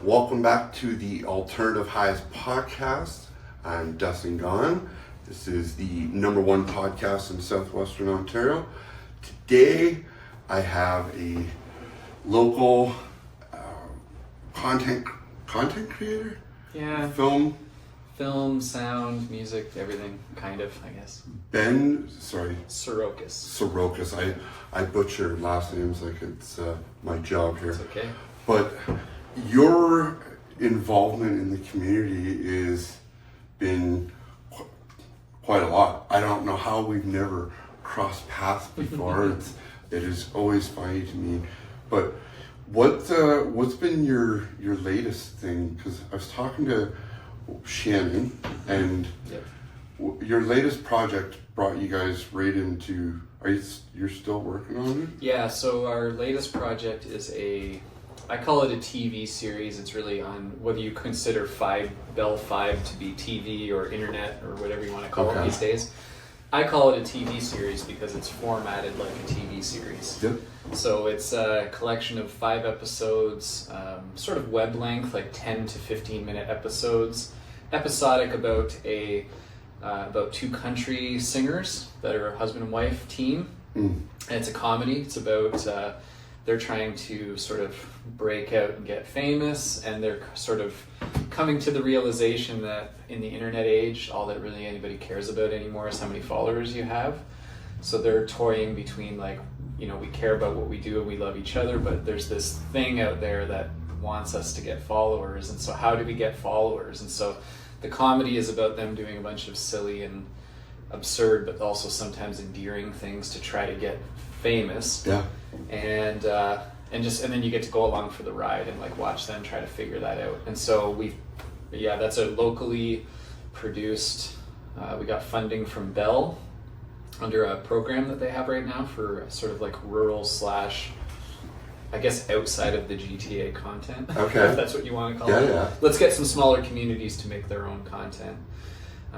Welcome back to the Alternative Highs podcast. I'm Dustin Gone. This is the #1 podcast in Southwestern Ontario. Today, I have a local content creator? Yeah. Film, sound, music, everything, kind of, I guess. Ben, Sorokas. I butcher last names like it's my job here. It's okay. But your involvement in the community has been quite a lot. I don't know how we've never crossed paths before. It is always funny to me. But what's been your latest thing? Because I was talking to Shannon, and your latest project brought you guys right into. You're still working on it? Yeah. So our latest project is I call it a TV series. It's really on whether you consider Bell 5 to be TV or internet or whatever you want to call it these days. I call it a TV series because it's formatted like a TV series. Yep. So it's a collection of 5 episodes, sort of web length, like 10 to 15 minute episodes, episodic about about 2 country singers that are a husband and wife team. And it's a comedy. It's about they're trying to sort of break out and get famous, and they're sort of coming to the realization that in the internet age, all that really anybody cares about anymore is how many followers you have. So they're toying between we care about what we do and we love each other, but there's this thing out there that wants us to get followers, and so how do we get followers? And so the comedy is about them doing a bunch of silly and absurd, but also sometimes endearing things to try to get famous. Yeah. And then you get to go along for the ride and watch them try to figure that out. And so that's a locally produced. We got funding from Bell under a program that they have right now for sort of rural / I guess outside of the GTA content. Okay. If that's what you want to call it. Yeah. Let's get some smaller communities to make their own content.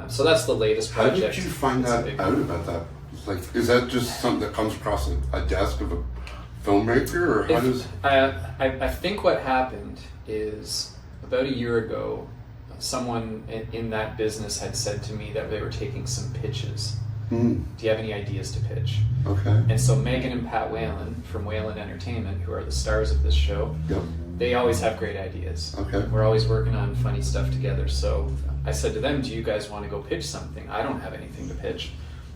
So that's the latest project. How did you find out about that? Is that just something that comes across a desk of a filmmaker, or how does? I think what happened is about a year ago, someone in that business had said to me that they were taking some pitches. Do you have any ideas to pitch? Okay. And so Megan and Pat Whalen from Whalen Entertainment, who are the stars of this show, they always have great ideas. Okay. We're always working on funny stuff together. So I said to them, do you guys want to go pitch something? I don't have anything to pitch.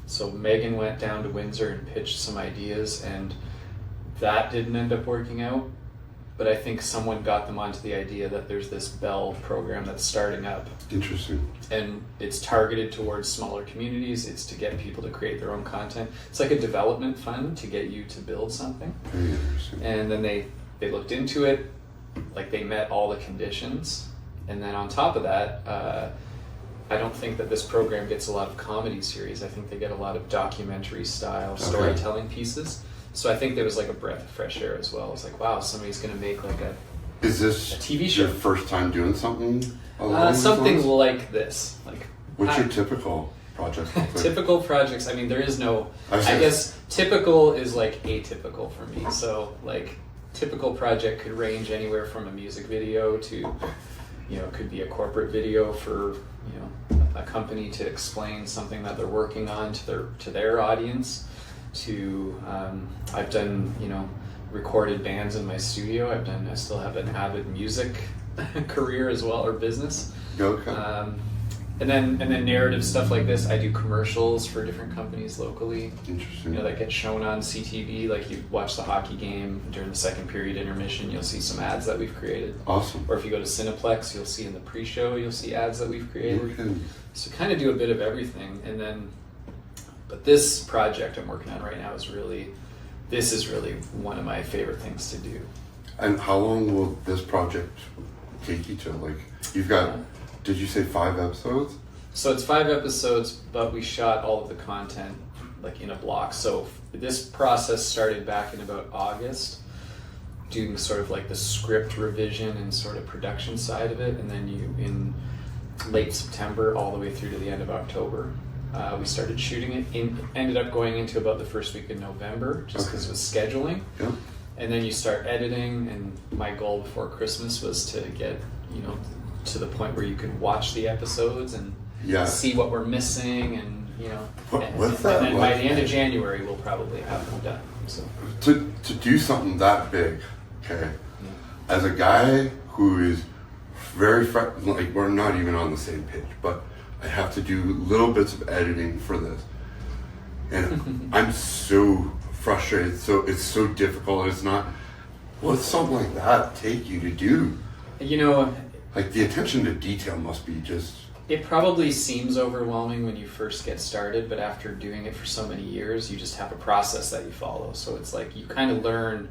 So Megan went down to Windsor and pitched some ideas, and that didn't end up working out. But I think someone got them onto the idea that there's this Bell program that's starting up. Interesting. And it's targeted towards smaller communities. It's to get people to create their own content. It's like a development fund to get you to build something. Very interesting. And then they looked into it, they met all the conditions. And then on top of that, I don't think that this program gets a lot of comedy series. I think they get a lot of documentary style storytelling pieces. So I think there was a breath of fresh air as well. It's wow, somebody's going to make Is this a TV show. Your first time doing something? Something like this. What's your typical project? Typical projects. I mean, there is no. I guess typical is atypical for me. So typical project could range anywhere from a music video to, it could be a corporate video for a company to explain something that they're working on to their audience. To I've done recorded bands in my studio. I still have an avid music career as well, or business. Okay. And then narrative stuff like this. I do commercials for different companies locally. Interesting. That get shown on CTV. You watch the hockey game during the second period intermission, you'll see some ads that we've created. Awesome. Or if you go to Cineplex, you'll see in the pre-show, you'll see ads that we've created. Okay. So kind of do a bit of everything, and then. But this project I'm working on right now is really one of my favorite things to do. And how long will this project take you to? You've got, did you say 5 episodes? So it's 5 episodes, but we shot all of the content in a block. So this process started back in about August, doing sort of the script revision and sort of production side of it, and then in late September all the way through to the end of October. We started shooting it. Ended up going into about the first week in November, just because of scheduling. Yeah. And then you start editing, and my goal before Christmas was to get, to the point where you could watch the episodes and see what we're missing, and what's that and then like? by the end of January we'll probably have them done. So To do something that big, okay, as a guy who is very like, we're not even on the same page, but I have to do little bits of editing for this, and I'm so frustrated. So it's so difficult. It's not. What's something like that take you to do? Like the attention to detail must be just. It probably seems overwhelming when you first get started, but after doing it for so many years, you just have a process that you follow. So it's like you kind of learn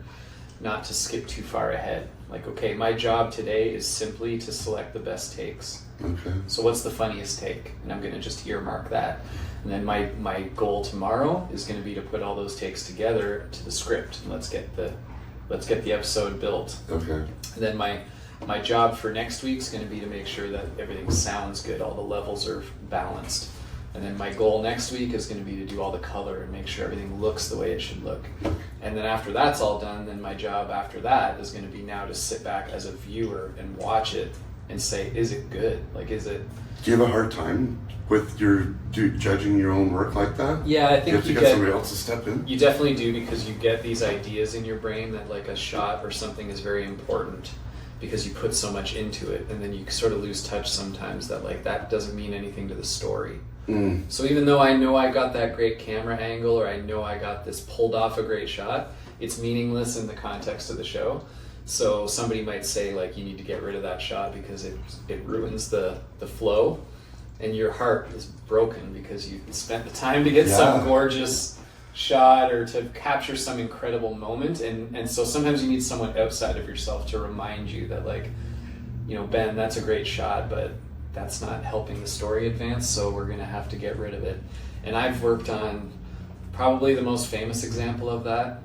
not to skip too far ahead. Like, okay, my job today is simply to select the best takes. Okay. So what's the funniest take? And I'm going to just earmark that. And then my goal tomorrow is going to be to put all those takes together to the script, and let's get the episode built. Okay. And then my job for next week is going to be to make sure that everything sounds good, all the levels are balanced. And then my goal next week is going to be to do all the color and make sure everything looks the way it should look. And then after that's all done, then my job after that is going to be now to sit back as a viewer and watch it and say, is it good? Like, is it... Do you have a hard time with judging your own work like that? Yeah, I think you have to get somebody else to step in. You definitely do, because you get these ideas in your brain that like a shot or something is very important because you put so much into it, and then you sort of lose touch sometimes that like that doesn't mean anything to the story. So even though I know I got that great camera angle, or I know I got this pulled off a great shot, it's meaningless in the context of the show. So somebody might say like, you need to get rid of that shot because it ruins the flow, and your heart is broken because you spent the time to get some gorgeous shot or to capture some incredible moment, and so sometimes you need someone outside of yourself to remind you that like, Ben, that's a great shot, but that's not helping the story advance, so we're going to have to get rid of it. And I've worked on, probably the most famous example of that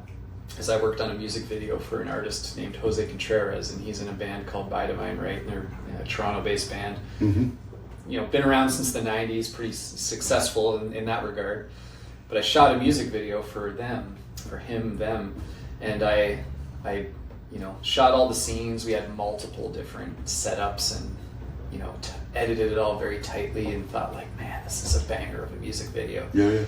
is I worked on a music video for an artist named Jose Contreras, and he's in a band called By Divine Right, and they're a Toronto-based band. Been around since the 90s, pretty successful in that regard. But I shot a music video for them, and I shot all the scenes. We had multiple different setups, and edited it all very tightly, and thought like, man, this is a banger of a music video. Yeah.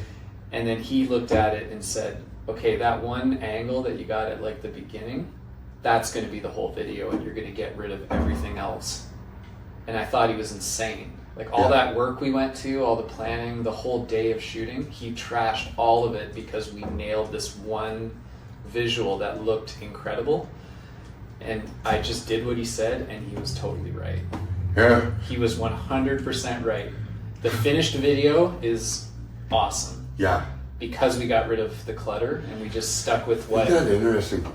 And then he looked at it and said, okay, that one angle that you got at like the beginning, that's going to be the whole video, and you're going to get rid of everything else. And I thought he was insane. Like all that work we went to, all the planning, the whole day of shooting, he trashed all of it because we nailed this one visual that looked incredible. And I just did what he said, and he was totally right. Yeah. He was 100% right. The finished video is awesome. Yeah. Because we got rid of the clutter and we just stuck with what... Isn't that interesting?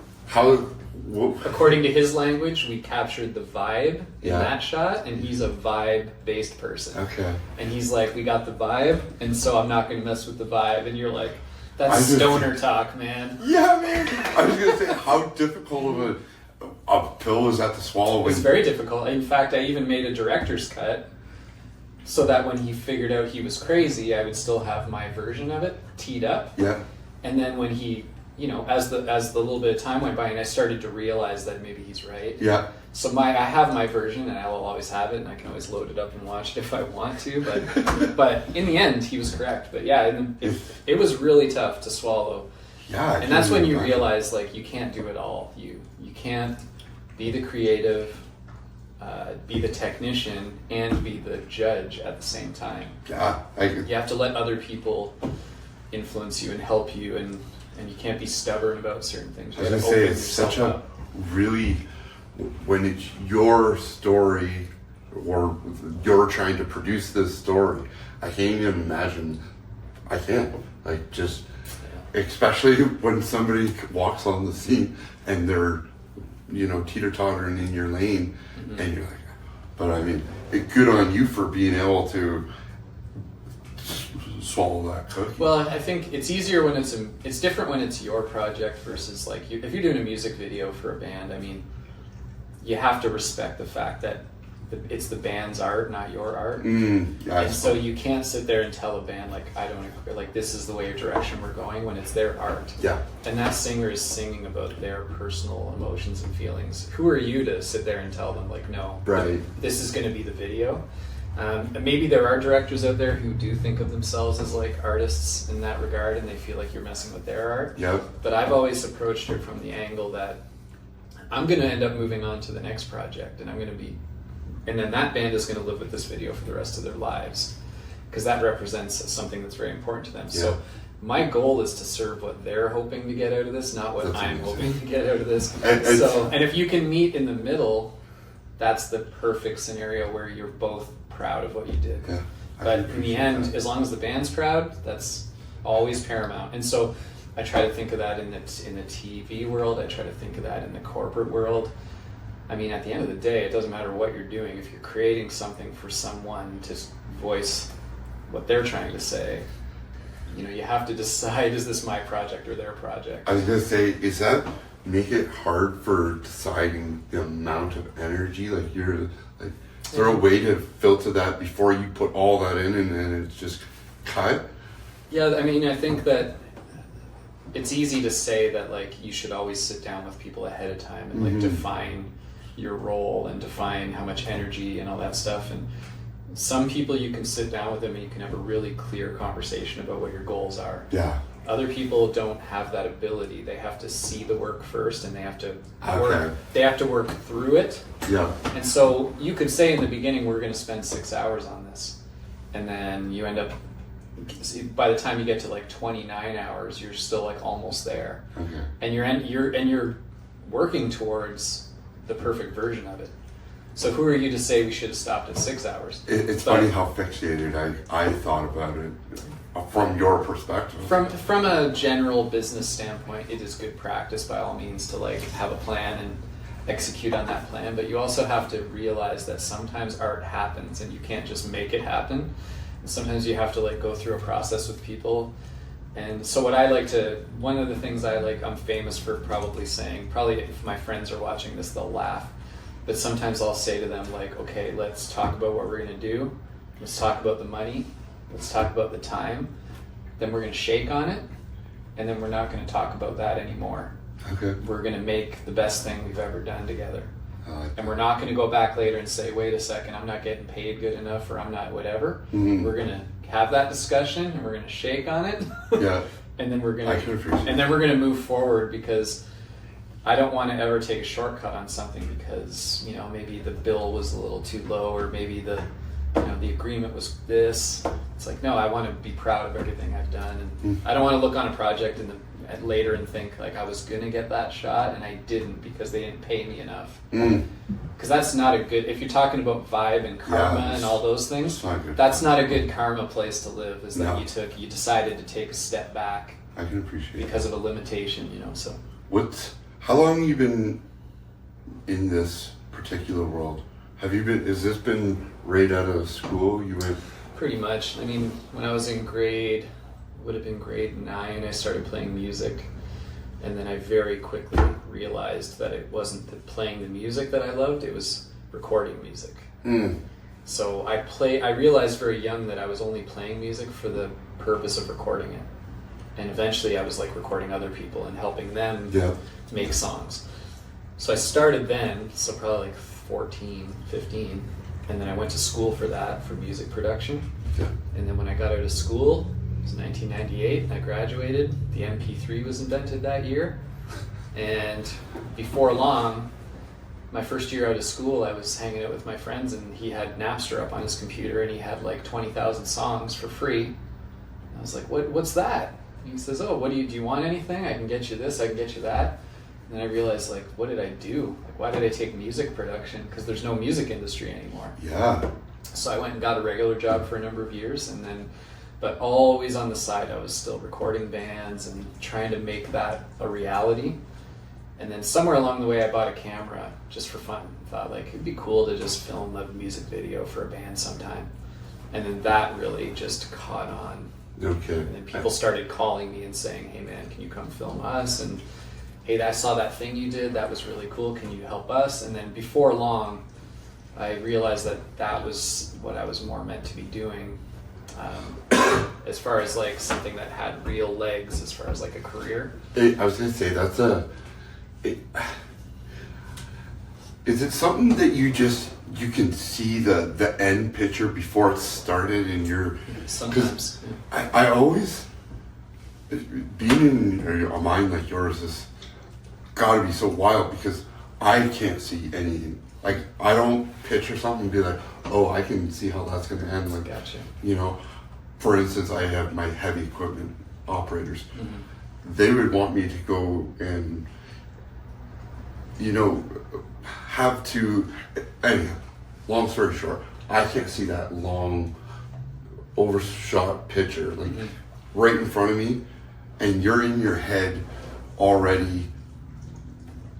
According to his language, we captured the vibe in that shot, and he's a vibe-based person. Okay. And he's like, we got the vibe, and so I'm not going to mess with the vibe. And you're like, that's stoner talk, man. Yeah, man. I was going to say, how difficult of a pill is that to swallow? It's very difficult. In fact, I even made a director's cut so that when he figured out he was crazy, I would still have my version of it teed up. Yeah. And then when he, as the little bit of time went by, and I started to realize that maybe he's right. Yeah. So I have my version, and I will always have it, and I can always load it up and watch it if I want to. But in the end, he was correct. But yeah, it was really tough to swallow. Yeah. And that's when you realize like you can't do it all. You can't be the creative, be the technician, and be the judge at the same time. Yeah. You have to let other people influence you and help you, and you can't be stubborn about certain things. I was going to say, it's such a really, when it's your story or you're trying to produce this story, I can't even imagine. I can't. Like, just, especially when somebody walks on the scene and they're, teeter-tottering in your lane, and you're like, but I mean, good on you for being able to swallow that cookie. Well, I think it's easier when it's different when it's your project versus like if you're doing a music video for a band. I mean, you have to respect the fact that it's the band's art, not your art. Yeah, And so you can't sit there and tell a band like, I don't agree, like this is the way or direction we're going, when it's their art. Yeah. And that singer is singing about their personal emotions and feelings. Who are you to sit there and tell them like, no, Right. this is going to be the video? And maybe there are directors out there who do think of themselves as like artists in that regard, and they feel like you're messing with their art. Yep. But I've always approached it from the angle that I'm going to end up moving on to the next project, and and then that band is going to live with this video for the rest of their lives, because that represents something that's very important to them. Yeah. So my goal is to serve what they're hoping to get out of this, not what That's I'm amazing. hoping to get out of this. And And if you can meet in the middle, that's the perfect scenario where you're both proud of what you did. Yeah, I But can in the appreciate end, that. as long as the band's proud, that's always paramount. And so I try to think of that in the TV world. I try to think of that in the corporate world. I mean, at the end of the day, it doesn't matter what you're doing. If you're creating something for someone to voice what they're trying to say, you have to decide, is this my project or their project? I was gonna say, is that make it hard for deciding the amount of energy? Like is there a way to filter that before you put all that in and then it's just cut? Yeah, I mean, I think that it's easy to say that like you should always sit down with people ahead of time and like define your role and define how much energy and all that stuff. And some people, you can sit down with them and you can have a really clear conversation about what your goals are. Yeah. Other people don't have that ability. They have to see the work first, and they have to work through it. Yeah. And so you could say in the beginning, we're going to spend 6 hours on this, and then you end up, by the time you get to like 29 hours, you're still like almost there. Okay. And you're working towards the perfect version of it. So who are you to say we should have stopped at 6 hours? It's funny how fixated I thought about it from your perspective. From a general business standpoint, it is good practice by all means to like have a plan and execute on that plan, but you also have to realize that sometimes art happens and you can't just make it happen. And sometimes you have to like go through a process with people. And so one of the things I'm famous for probably saying, probably if my friends are watching this, they'll laugh. But sometimes I'll say to them like, okay, let's talk about what we're going to do. Let's talk about the money. Let's talk about the time. Then we're going to shake on it. And then we're not going to talk about that anymore. Okay. We're going to make the best thing we've ever done together. Like And we're not going to go back later and say, wait a second, I'm not getting paid good enough, or I'm not whatever. Mhm. We're going to have that discussion and we're going to shake on it. Yeah. And then we're I can appreciate going to move forward, because I don't want to ever take a shortcut on something because, maybe the bill was a little too low, or maybe the agreement was this. It's like, no, I want to be proud of everything I've done. And I don't want to look on a project later and think like I was going to get that shot and I didn't because they didn't pay me enough. Because that's not a good, if you're talking about vibe and karma and all those things, that's not a good karma place to live, is that you decided to take a step back I can appreciate it. because of a limitation, so. How long have you been in this particular world? Has this been right out of school? You went? Pretty much. I mean, when I was in would have been grade 9, I started playing music. And then I very quickly realized that it wasn't playing the music that I loved, it was recording music. So I realized very young that I was only playing music for the purpose of recording it. And eventually I was like recording other people and helping them make songs. So I started then, so probably like 14, 15, and then I went to school for music production. Yeah. And then when I got out of school, it was 1998, I graduated. The MP3 was invented that year. And before long, my first year out of school, I was hanging out with my friends, and he had Napster up on his computer, and he had like 20,000 songs for free. And I was like, what's that? And he says, oh, do you want anything? I can get you this, I can get you that. And then I realized, like, what did I do? Like, why did I take music production? Because there's no music industry anymore. Yeah. So I went and got a regular job for a number of years, and then, but always on the side, I was still recording bands and trying to make that a reality. And then somewhere along the way, I bought a camera just for fun. Thought like it'd be cool to just film a music video for a band sometime. And then that really just caught on. Okay. And then people started calling me and saying, hey man, can you come film us? And hey, I saw that thing you did, that was really cool, can you help us? And then before long, I realized that was what I was more meant to be doing, as far as like something that had real legs, as far as like a career. I was gonna say is it something that you can see the end picture before it started in your? Sometimes. I always, being in a mind like yours is gotta be so wild, because I can't see anything. Like, I don't picture something and be like, oh, I can see how that's gonna end. Like, Gotcha. you know, for instance, I have my heavy equipment operators. Mm-hmm. They would want me to go and, you know, have to, anyhow, long story short, I can't see that long overshot picture, like right in front of me, and you're in your head already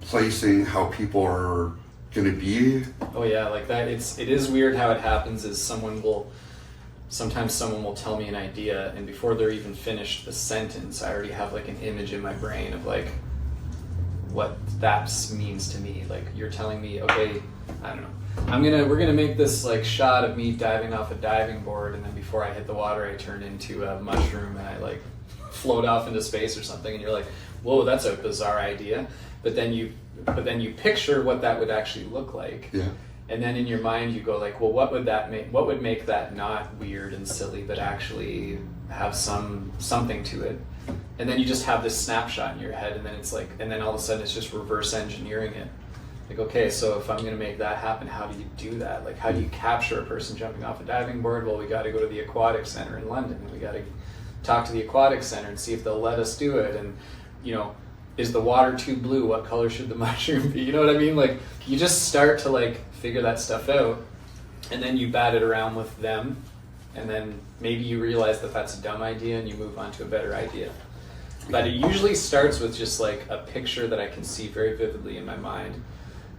placing how people are gonna be. Oh yeah, like that. It is weird how it happens. Is sometimes someone will tell me an idea, and before they're even finished the sentence, I already have like an image in my brain of like what that means to me. Like, you're telling me, okay, I don't know, we're gonna make this like shot of me diving off a diving board, and then before I hit the water, I turn into a mushroom and I like float off into space or something, and you're like, whoa, that's a bizarre idea. But then you picture what that would actually look like. Yeah. And then in your mind you go like, well, what would make that not weird and silly, but actually have something to it? And then you just have this snapshot in your head, and then it's like, and then all of a sudden it's just reverse engineering it. Like, okay, so if I'm going to make that happen, how do you do that? Like, how do you capture a person jumping off a diving board? Well, we got to go to the aquatic center in London, and we got to talk to the aquatic center and see if they'll let us do it. And, you know, is the water too blue? What color should the mushroom be? You know what I mean? Like, you just start to like figure that stuff out, and then you bat it around with them, and then maybe you realize that that's a dumb idea and you move on to a better idea. But it usually starts with just like a picture that I can see very vividly in my mind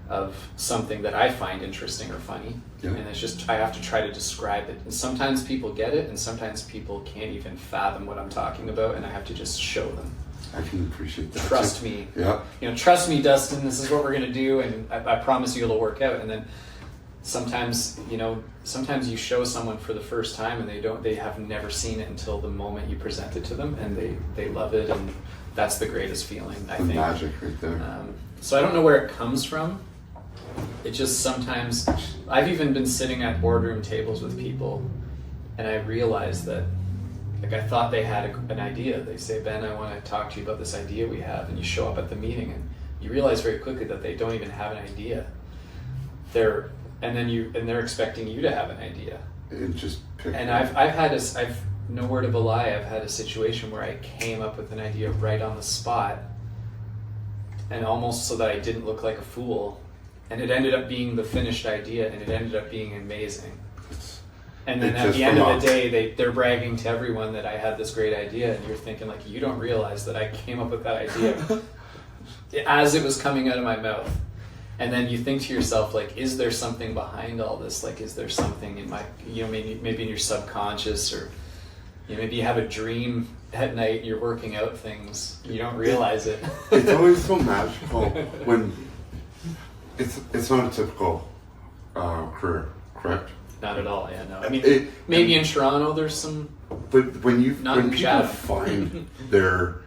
of something that I find interesting or funny. Yeah. And it's just, I have to try to describe it. And sometimes people get it, and sometimes people can't even fathom what I'm talking about, and I have to just show them. I can appreciate that. Trust me. Yeah. You know, trust me, Dustin, this is what we're going to do, and I promise you it'll work out. And then sometimes you show someone for the first time, and they have never seen it until the moment you present it to them, and they love it, and that's the greatest feeling, I think. Magic right there. So I don't know where it comes from. It just sometimes, I've even been sitting at boardroom tables with people, and I realized that, like, I thought they had an idea. They say, Ben, I want to talk to you about this idea we have, and you show up at the meeting, and you realize very quickly that they don't even have an idea. They're expecting you to have an idea. And just pick. And I've no word of a lie, I've had a situation where I came up with an idea right on the spot, and almost so that I didn't look like a fool. And it ended up being the finished idea, and it ended up being amazing. And then at the end of the day, they're bragging to everyone that I had this great idea, and you're thinking, like, you don't realize that I came up with that idea as it was coming out of my mouth. And then you think to yourself, like, is there something behind all this? Like, is there something in my, maybe in your subconscious, or maybe you have a dream at night and you're working out things, you don't realize it. It's always so magical when it's not a typical career, correct? Not at all, yeah, no. I mean, maybe in Toronto there's some. But when people find their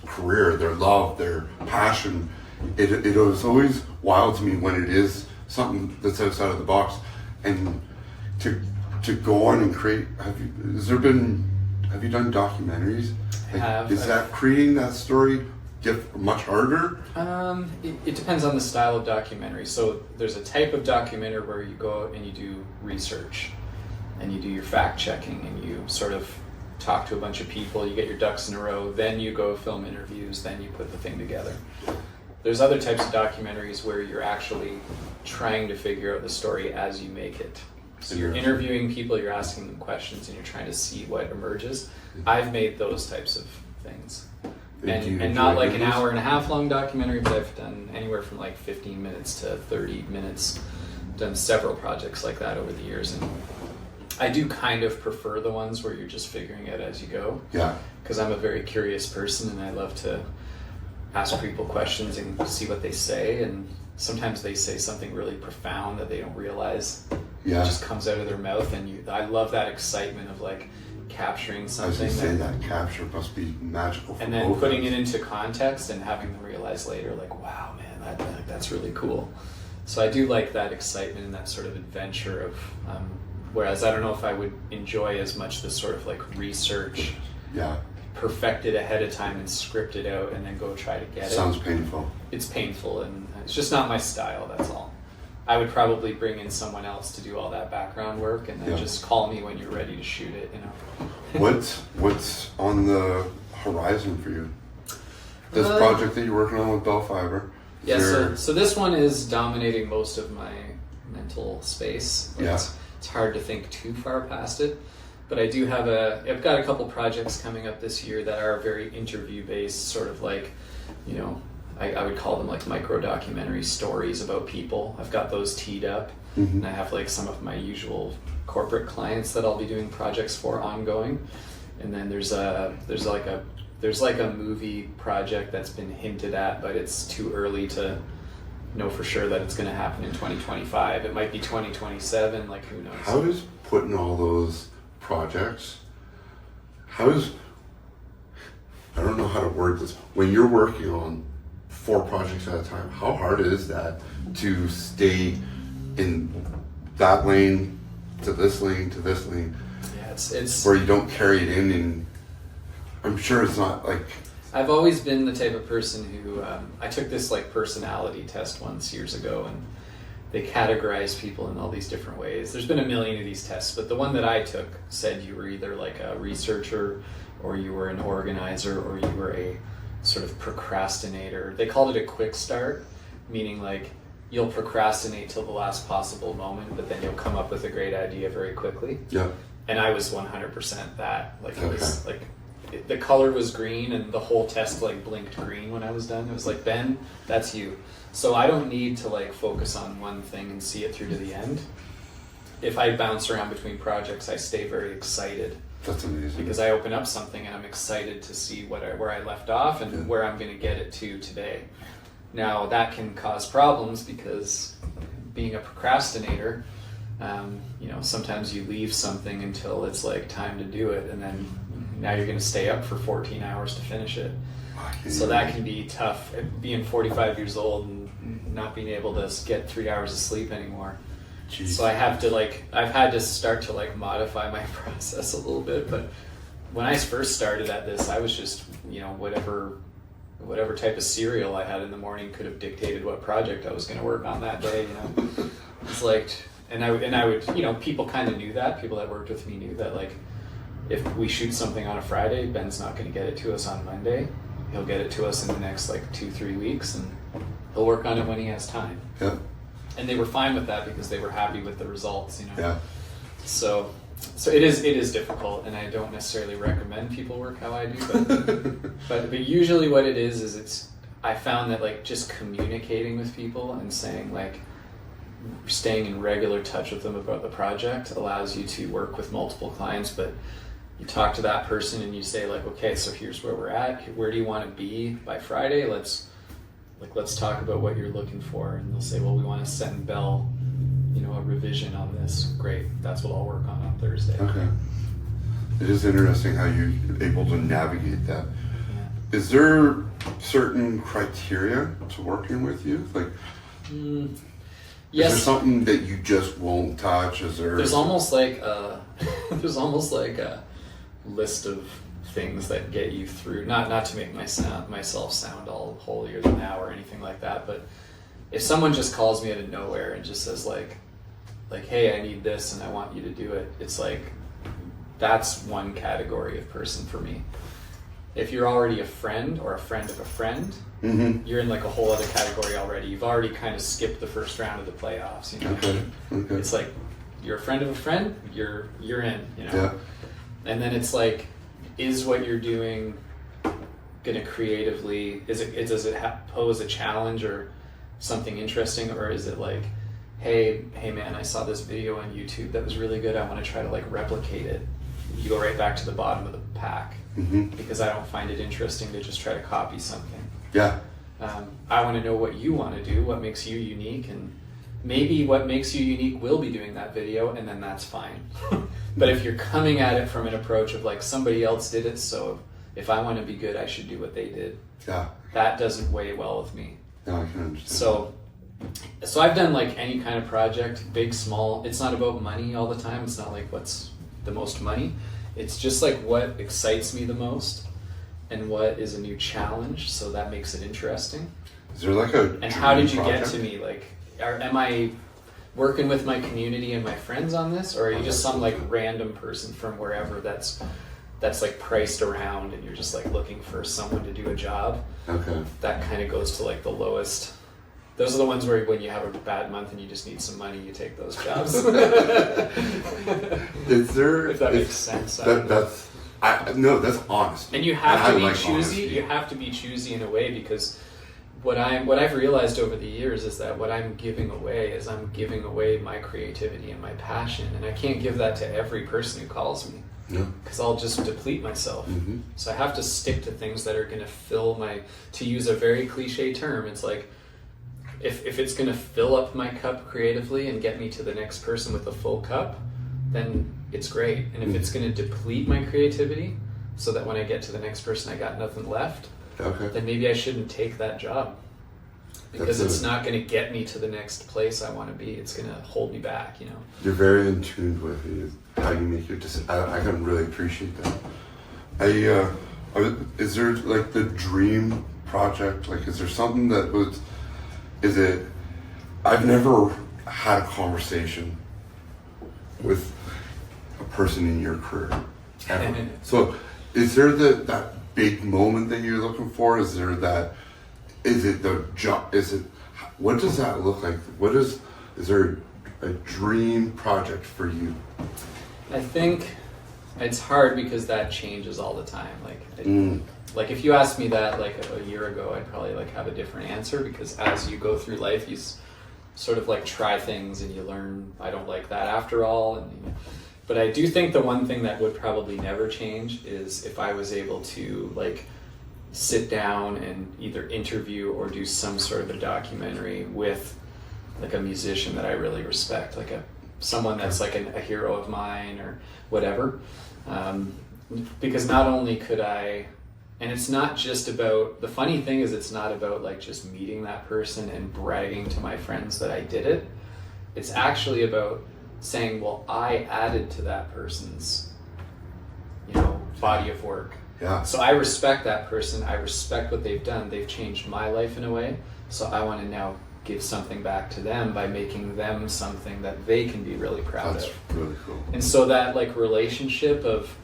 career, their love, their passion, it was always wild to me when it is something that's outside of the box, and to go on and create. Have you done documentaries? I have. Is that creating that story much harder? It depends on the style of documentary. So there's a type of documentary where you go out and you do research, and you do your fact checking, and you sort of talk to a bunch of people, you get your ducks in a row, then you go film interviews, then you put the thing together. There's other types of documentaries where you're actually trying to figure out the story as you make it. So you're interviewing people, you're asking them questions, and you're trying to see what emerges. I've made those types of things. And not like an hour and a half long documentary, but I've done anywhere from like 15 minutes to 30 minutes. Done several projects like that over the years, and I do kind of prefer the ones where you're just figuring it as you go. Yeah. Because I'm a very curious person, and I love to ask people questions and see what they say, and sometimes they say something really profound that they don't realize. Yeah. It just comes out of their mouth, and I love that excitement of like capturing something. I was going to say that capture must be magical. And then putting it into context and having them realize later, like, wow, man, that's really cool. So I do like that excitement and that sort of adventure of, whereas I don't know if I would enjoy as much this sort of like research, perfect it ahead of time and script it out and then go try to get it. Sounds painful. It's painful, and it's just not my style, that's all. I would probably bring in someone else to do all that background work and then just call me when you're ready to shoot it, you know. What's on the horizon for you? This project that you're working on with Bell Fiber? So this one is dominating most of my mental space. It's hard to think too far past it. But I've got a couple projects coming up this year that are very interview based, sort of like, you know, I would call them like micro documentary stories about people. I've got those teed up, and I have like some of my usual corporate clients that I'll be doing projects for ongoing. And then there's like a movie project that's been hinted at, but it's too early to know for sure that it's going to happen in 2025. It might be 2027, like who knows. How does putting all those projects, I don't know how to word this, when you're working on 4 projects at a time, how hard is that to stay in that lane to this lane to this lane? Yeah, it's where you don't carry it in, and I'm sure it's not like... I've always been the type of person who, I took this like personality test once years ago, and they categorize people in all these different ways. There's been a million of these tests, but the one that I took said you were either like a researcher, or you were an organizer, or you were a sort of procrastinator. They called it a quick start, meaning like you'll procrastinate till the last possible moment, but then you'll come up with a great idea very quickly. Yeah. And I was 100% that. Like it was like the color was green, and the whole test like blinked green when I was done. It was like, Ben, that's you. So I don't need to like focus on one thing and see it through to the end. If I bounce around between projects, I stay very excited. That's amazing. Because I open up something and I'm excited to see where I left off and where I'm going to get it to today. Now that can cause problems because being a procrastinator, you know, sometimes you leave something until it's like time to do it, and then now you're going to stay up for 14 hours to finish it. So that can be tough, being 45 years old and not being able to get 3 hours of sleep anymore. Jeez. So I've had to start to like modify my process a little bit. But when I first started at this, I was just, you know, whatever type of cereal I had in the morning could have dictated what project I was going to work on that day. You know, it's like, and I would, you know, people kind of knew that. People that worked with me knew that, like, if we shoot something on a Friday, Ben's not going to get it to us on Monday. He'll get it to us in the next like 2-3 weeks, and he'll work on it when he has time. Yeah. And they were fine with that because they were happy with the results, you know. Yeah. So it is difficult, and I don't necessarily recommend people work how I do, but usually what it is I found that like just communicating with people and saying like staying in regular touch with them about the project allows you to work with multiple clients. But you talk to that person and you say like, okay, so here's where we're at. Where do you want to be by Friday? Let's talk about what you're looking for. And they'll say, well, we want to send Bell, you know, a revision on this. Great. That's what I'll work on Thursday. Okay. It is interesting how you're able to navigate that. Yeah. Is there certain criteria to working with you? Like, yes. Is there something that you just won't touch? There's almost like a list of things that get you through. Not to make myself sound all holier than thou or anything like that, but if someone just calls me out of nowhere and just says like, hey, I need this and I want you to do it, it's like that's one category of person for me. If you're already a friend or a friend of a friend, you're in like a whole other category already. You've already kind of skipped the first round of the playoffs, you know. Okay. It's like you're a friend of a friend, you're in, you know. Yeah. And then it's like, is what you're doing gonna creatively, does it pose a challenge or something interesting, or is it like, hey man, I saw this video on YouTube that was really good, I want to try to like replicate it. You go right back to the bottom of the pack because I don't find it interesting to just try to copy something. Yeah. I want to know what you want to do, what makes you unique, and maybe what makes you unique will be doing that video, and then that's fine. But if you're coming at it from an approach of like somebody else did it, so if I want to be good, I should do what they did. Yeah. That doesn't weigh well with me. Yeah, I can understand. So I've done like any kind of project, big, small. It's not about money all the time. It's not like what's the most money. It's just like what excites me the most and what is a new challenge. So that makes it interesting. Is there like a And how did you project? get to me? Like, am I working with my community and my friends on this, or are you just some like random person from wherever that's like priced around and you're just like looking for someone to do a job? Okay. That kind of goes to like the lowest. Those are the ones where when you have a bad month and you just need some money, you take those jobs. Is there? If that makes sense. No, that's honest. And you have to be like choosy. honesty. You have to be choosy in a way, because what I've realized over the years is that what I'm giving away is I'm giving away my creativity and my passion, and I can't give that to every person who calls me. No. Because I'll just deplete myself. Mm-hmm. So I have to stick to things that are going to fill my, to use a very cliche term, it's like, if it's going to fill up my cup creatively and get me to the next person with a full cup, then it's great. And if it's going to deplete my creativity so that when I get to the next person I got nothing left, Okay. then maybe I shouldn't take that job. Because it's not going to get me to the next place I want to be. It's going to hold me back, you know. You're very in tune with how you make your decisions. I can really appreciate that. Is there like the dream project? Like, is there something that was? Is it? I've never had a conversation with a person in your career ever. So, is there that big moment that you're looking for? Is there that? Is it the job? Is it? What does that look like? Is there a dream project for you? I think it's hard because that changes all the time. Like if you asked me that like a year ago, I'd probably like have a different answer, because as you go through life, you sort of like try things and you learn, I don't like that after all. But I do think the one thing that would probably never change is if I was able to like sit down and either interview or do some sort of a documentary with like a musician that I really respect, like someone that's like a hero of mine or whatever. Because not only could I, and it's not just about, the funny thing is it's not about like just meeting that person and bragging to my friends that I did it. It's actually about saying, well, I added to that person's, body of work. Yeah. So I respect that person. I respect what they've done. They've changed my life in a way. So I want to now give something back to them by making them something that they can be really proud of. That's really cool. And so that like relationship of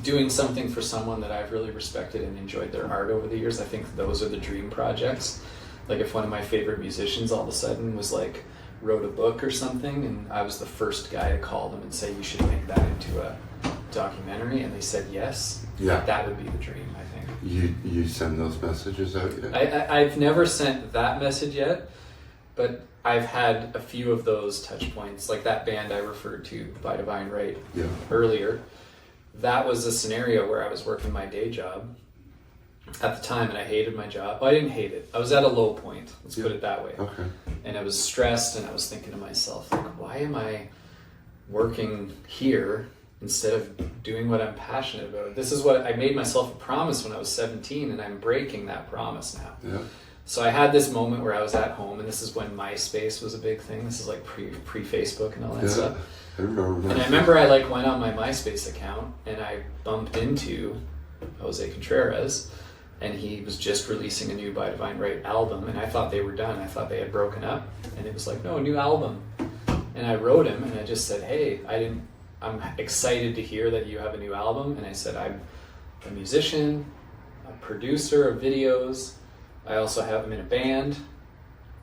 doing something for someone that I've really respected and enjoyed their art over the years, I think those are the dream projects. Like if one of my favorite musicians all of a sudden was like wrote a book or something, and I was the first guy to call them and say, you should make that into a documentary, and they said yes. Yeah. That would be the dream, I think. You send those messages out yet? I've never sent that message yet, but I've had a few of those touch points, like that band I referred to, By Divine Right, earlier. That was a scenario where I was working my day job at the time, and I hated my job. Well, I didn't hate it. I was at a low point, let's put it that way. Okay. And I was stressed, and I was thinking to myself, like, why am I working here instead of doing what I'm passionate about? This is what I made myself a promise when I was 17, and I'm breaking that promise now. Yeah. So I had this moment where I was at home, and this is when MySpace was a big thing. This is like pre-Facebook and all that stuff. I remember. And I remember I like went on my MySpace account, and I bumped into Jose Contreras, and he was just releasing a new By Divine Right album, and I thought they were done. I thought they had broken up, and it was like, no, a new album. And I wrote him, and I just said, hey, I'm excited to hear that you have a new album. And I said, I'm a musician, a producer of videos. I also have him in a band.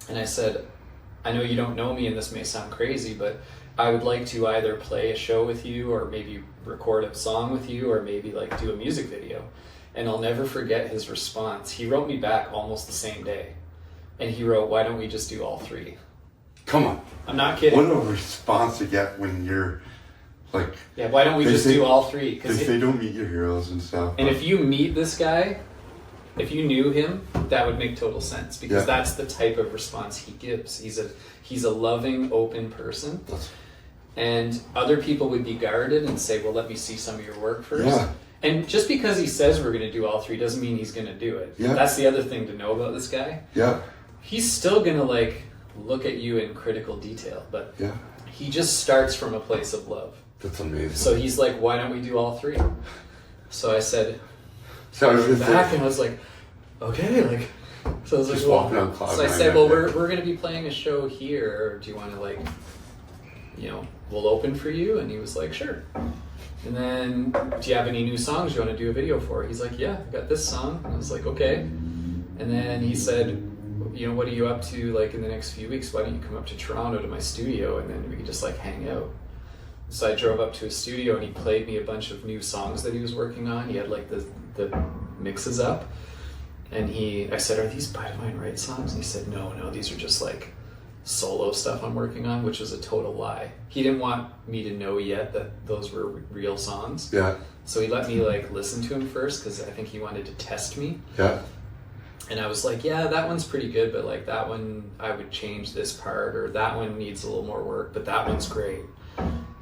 And I said, I know you don't know me and this may sound crazy, but I would like to either play a show with you or maybe record a song with you or maybe like do a music video. And I'll never forget his response. He wrote me back almost the same day. And he wrote, why don't we just do all three? Come on. I'm not kidding. What a response you get when you're like... Yeah, why don't we just do all three? They say don't meet your heroes and stuff. And if you meet this guy, if you knew him, that would make total sense because Yeah. that's the type of response he gives. He's a loving, open person. And other people would be guarded and say, well, let me see some of your work first. Yeah. And just because he says we're going to do all three doesn't mean he's going to do it. Yeah. That's the other thing to know about this guy. Yeah. He's still going to like look at you in critical detail, but Yeah. he just starts from a place of love. That's amazing. So he's like, why don't we do all three? So I said, So I was just back, and I was like, okay, like, so I was Just like, walking on cloud so I nine said, out well, there. we're going to be playing a show here, or do you want to like, we'll open for you? And he was like, sure. And then, do you have any new songs you want to do a video for? He's like, yeah, I got this song. And I was like, okay. And then he said, what are you up to like in the next few weeks? Why don't you come up to Toronto to my studio and then we could just like hang out? So I drove up to his studio and he played me a bunch of new songs that he was working on. He had like the mixes up. And I said, are these By Divine Right songs? And he said, no, these are just like solo stuff I'm working on, which was a total lie. He didn't want me to know yet that those were real songs. Yeah. So he let me like listen to him first because I think he wanted to test me. Yeah. And I was like, yeah, that one's pretty good, but like that one I would change this part, or that one needs a little more work, but that one's great.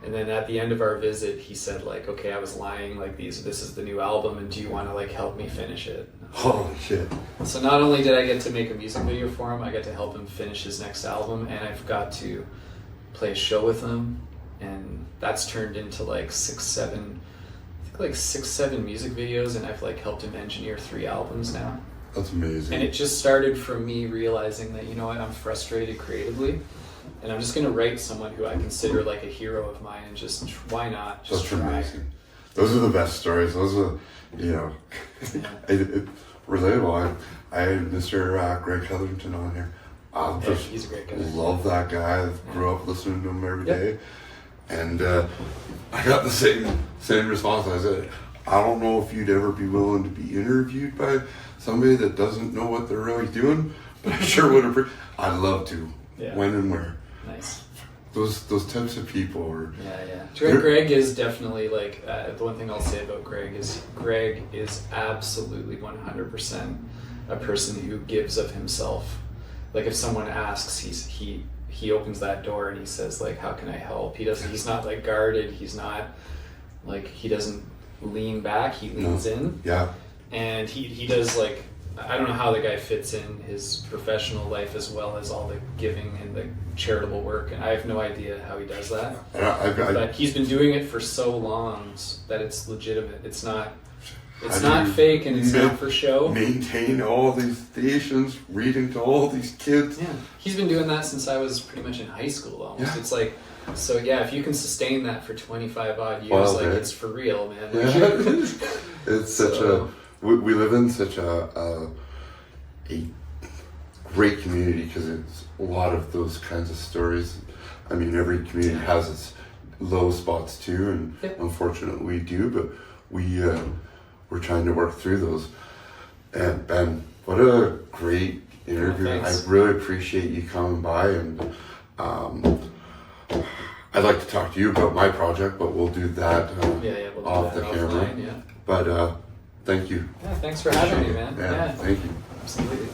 And then at the end of our visit, he said like, okay, I was lying, like this is the new album, and do you want to like help me finish it? Holy shit. So not only did I get to make a music video for him, I got to help him finish his next album, and I've got to play a show with him, and that's turned into like 6-7 music videos, and I've like helped him engineer 3 albums now. That's amazing. And it just started from me realizing that, I'm frustrated creatively, and I'm just going to write someone who I consider like a hero of mine, and just why not just That's try. amazing. Those are the best stories. Those are, relatable. I had Mr. Greg Hetherington on here. I just he's a great guy. love that guy. I grew up listening to him every Yep. day. And I got the same response. I said, I don't know if you'd ever be willing to be interviewed by somebody that doesn't know what they're really doing, but I sure would have. I'd love to. Yeah. When and where. Nice. Those types of people are. Yeah. Greg is definitely like the one thing I'll say about Greg is absolutely 100% a person who gives of himself. Like if someone asks, he opens that door and he says like, how can I help? He's not like guarded. He's not like, he doesn't lean back. He leans in. Yeah. And he does like, I don't know how the guy fits in his professional life as well as all the giving and the charitable work, and I have no idea how he does that. But he's been doing it for so long that it's legitimate. It's not fake, and it's not for show. Maintain all these stations, reading to all these kids. Yeah, he's been doing that since I was pretty much in high school almost. Yeah. It's like, so yeah, if you can sustain that for 25 odd years, Well, it's for real, man. Yeah. It's such we live in such a great community because it's a lot of those kinds of stories. I mean, every community has its low spots too, and unfortunately we do, but we're trying to work through those. And Ben, what a great interview. I really appreciate you coming by, and I'd like to talk to you about my project, but we'll do that we'll do off that the camera. offline, But thank you. Yeah, thanks for having me, man. Yeah, thank you. Absolutely.